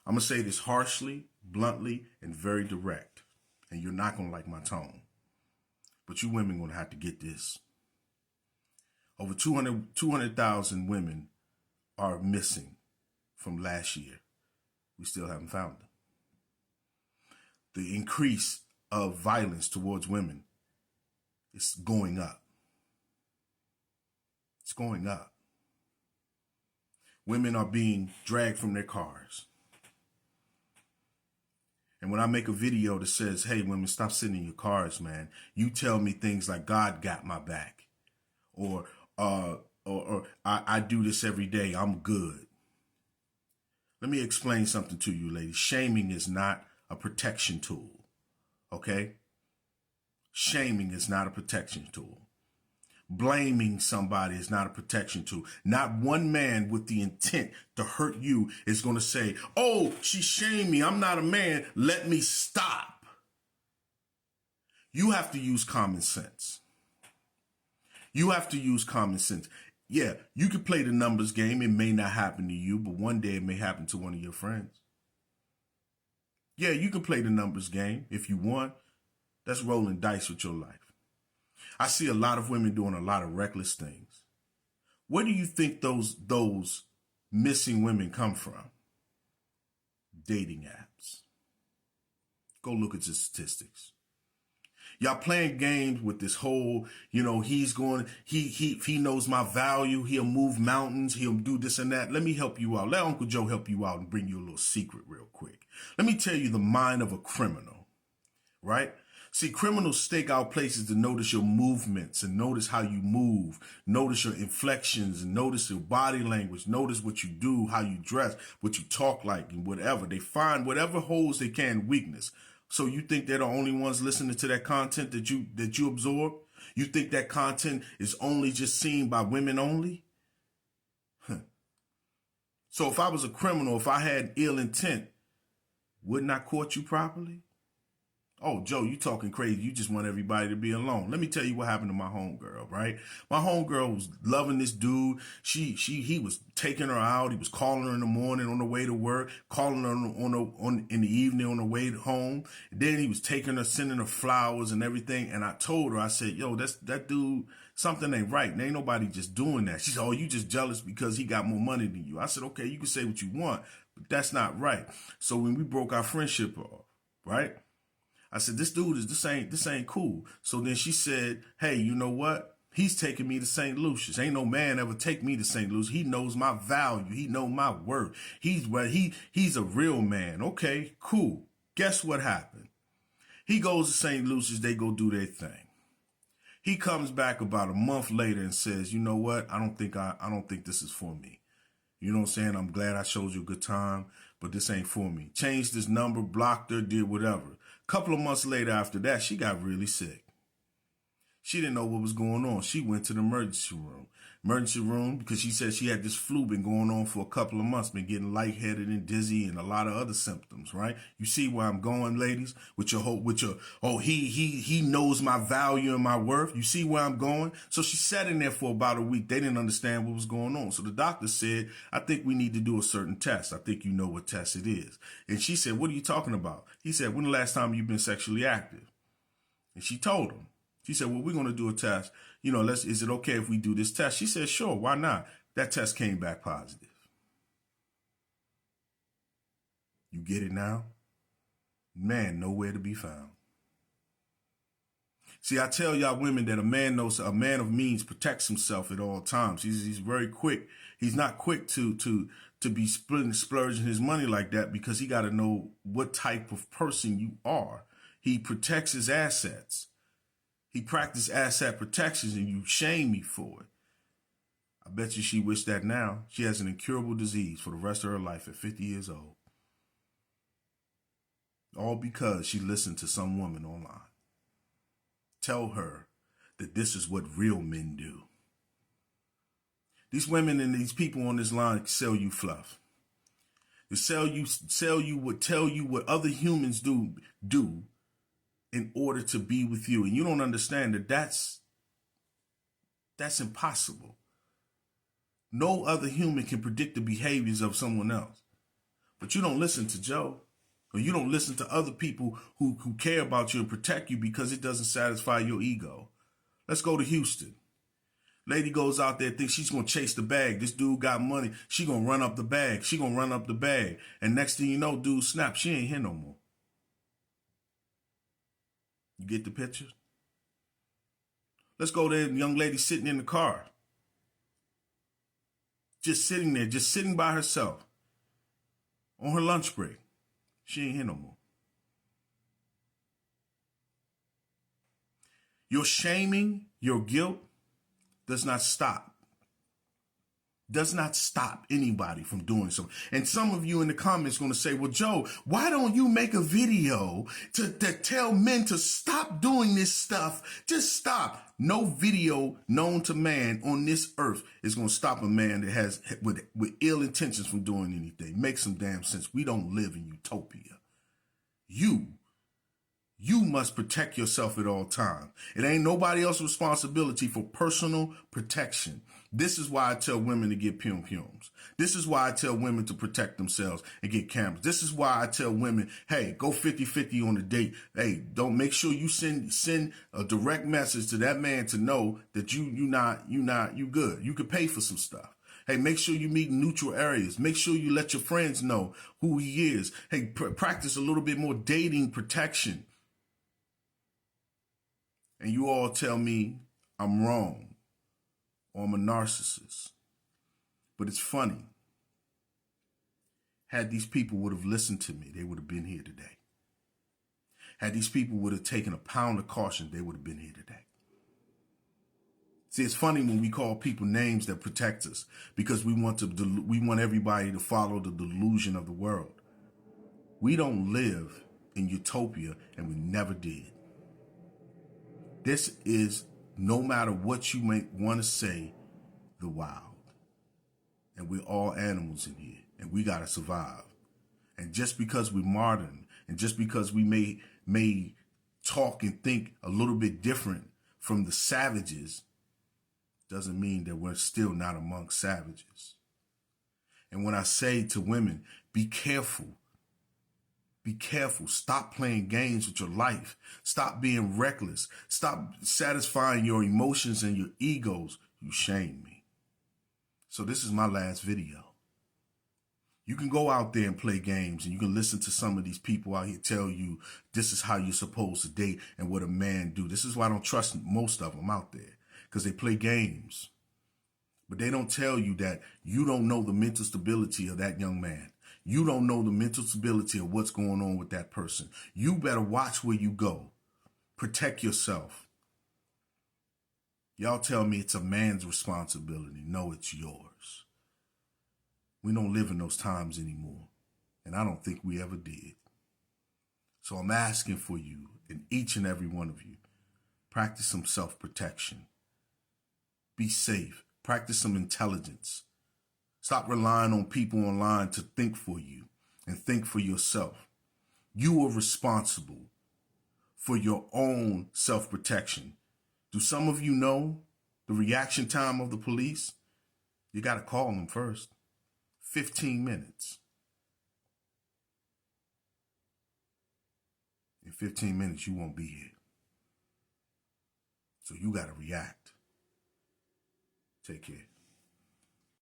I'm going to say this harshly, bluntly, and very direct. And you're not going to like my tone. But you women going to have to get this. Over 200,000 women are missing from last year. We still haven't found them. The increase of violence towards women is going up. It's going up. Women are being dragged from their cars. And when I make a video that says, hey, women, stop sitting in your cars, man, you tell me things like God got my back, or I do this every day, I'm good. Let me explain something to you, ladies. Shaming is not a protection tool, okay? Shaming is not a protection tool. Blaming somebody is not a protection tool. Not one man with the intent to hurt you is going to say, oh, she shamed me, I'm not a man, let me stop. You have to use common sense. You have to use common sense. Yeah, you can play the numbers game. It may not happen to you, but one day it may happen to one of your friends. Yeah, you can play the numbers game if you want. That's rolling dice with your life. I see a lot of women doing a lot of reckless things. Where do you think those missing women come from? Dating apps. Go look at the statistics. Y'all playing games with this whole, he knows my value. He'll move mountains. He'll do this and that. Let me help you out. Let Uncle Joe help you out and bring you a little secret real quick. Let me tell you the mind of a criminal, right? See, criminals stake out places to notice your movements and notice how you move, notice your inflections and notice your body language, notice what you do, how you dress, what you talk like and whatever. They find whatever holes they can weakness. So you think they're the only ones listening to that content that you absorb? You think that content is only just seen by women only? So if I was a criminal, if I had ill intent, wouldn't I court you properly? Oh, Joe, you talking crazy. You just want everybody to be alone. Let me tell you what happened to my homegirl, right? My homegirl was loving this dude. He was taking her out. He was calling her in the morning on the way to work, calling her in the evening on the way home. And then he was taking her, sending her flowers and everything. And I told her, I said, yo, that dude, something ain't right. And ain't nobody just doing that. She said, oh, you just jealous because he got more money than you. I said, okay, you can say what you want, but that's not right. So when we broke our friendship off, right? I said, this ain't cool. So then she said, hey, you know what? He's taking me to St. Lucia's. Ain't no man ever take me to St. Lucia's. He knows my value. He knows my worth. He's a real man. Okay, cool. Guess what happened? He goes to St. Lucia's. They go do their thing. He comes back about a month later and says, you know what? I don't think this is for me. You know what I'm saying? I'm glad I showed you a good time, but this ain't for me. Changed his number, blocked her, did whatever. Couple of months later after that, she got really sick. She didn't know what was going on. She went to the emergency room because she said she had this flu been going on for a couple of months, been getting lightheaded and dizzy and a lot of other symptoms, right? You see where I'm going, ladies, he knows my value and my worth. You see where I'm going? So she sat in there for about a week. They didn't understand what was going on. So the doctor said, I think we need to do a certain test. I think you know what test it is. And she said, what are you talking about? He said, when the last time you've been sexually active? And she told him. She said, well, we're going to do a test. Is it okay if we do this test? She said, sure, why not? That test came back positive. You get it now? Man, nowhere to be found. See, I tell y'all women that a man of means protects himself at all times. He's very quick. He's not quick to be splurging his money like that because he got to know what type of person you are. He protects his assets. He practiced asset protections and you shame me for it. I bet you she wished that now. She has an incurable disease for the rest of her life at 50 years old. All because she listened to some woman online tell her that this is what real men do. These women and these people on this line sell you fluff. They tell you what other humans do in order to be with you. And you don't understand that that's impossible. No other human can predict the behaviors of someone else. But you don't listen to Joe. Or you don't listen to other people who care about you and protect you because it doesn't satisfy your ego. Let's go to Houston. Lady goes out there, thinks she's going to chase the bag. This dude got money. She going to run up the bag. She going to run up the bag. And next thing you know, dude snap. She ain't here no more. You get the picture? Let's go there. Young lady sitting in the car. Just sitting there, just sitting by herself on her lunch break. She ain't here no more. Your shaming, your guilt does not stop. Does not stop anybody from doing so. And some of you in the comments going to say, well, Joe, why don't you make a video to tell men to stop doing this stuff? Just stop. No video known to man on this earth is going to stop a man that has with ill intentions from doing anything. Make some damn sense. We don't live in utopia. You must protect yourself at all times. It ain't nobody else's responsibility for personal protection. This is why I tell women to get pum-pums. This is why I tell women to protect themselves and get cameras. This is why I tell women, hey, go 50-50 on a date. Hey, don't make sure you send a direct message to that man to know that you good. You could pay for some stuff. Hey, make sure you meet in neutral areas. Make sure you let your friends know who he is. Hey, practice a little bit more dating protection. And you all tell me I'm wrong or I'm a narcissist. But it's funny. Had these people would have listened to me, they would have been here today. Had these people would have taken a pound of caution, they would have been here today. See, it's funny when we call people names that protect us because we want everybody to follow the delusion of the world. We don't live in utopia, and we never did. This is, no matter what you may want to say, the wild. And we're all animals in here, and we got to survive. And just because we're modern, and just because we may talk and think a little bit different from the savages, doesn't mean that we're still not among savages. And when I say to women, be careful. Be careful. Stop playing games with your life. Stop being reckless. Stop satisfying your emotions and your egos. You shame me. So this is my last video. You can go out there and play games, and you can listen to some of these people out here tell you this is how you're supposed to date and what a man do. This is why I don't trust most of them out there, because they play games. But they don't tell you that you don't know the mental stability of that young man. You don't know the mental stability of what's going on with that person. You better watch where you go. Protect yourself. Y'all tell me it's a man's responsibility. No, it's yours. We don't live in those times anymore, and I don't think we ever did. So I'm asking for you, and each and every one of you, practice some self-protection. Be safe. Practice some intelligence. Stop relying on people online to think for you and think for yourself. You are responsible for your own self-protection. Do some of you know the reaction time of the police? You got to call them first. 15 minutes. In 15 minutes, you won't be here. So you got to react. Take care.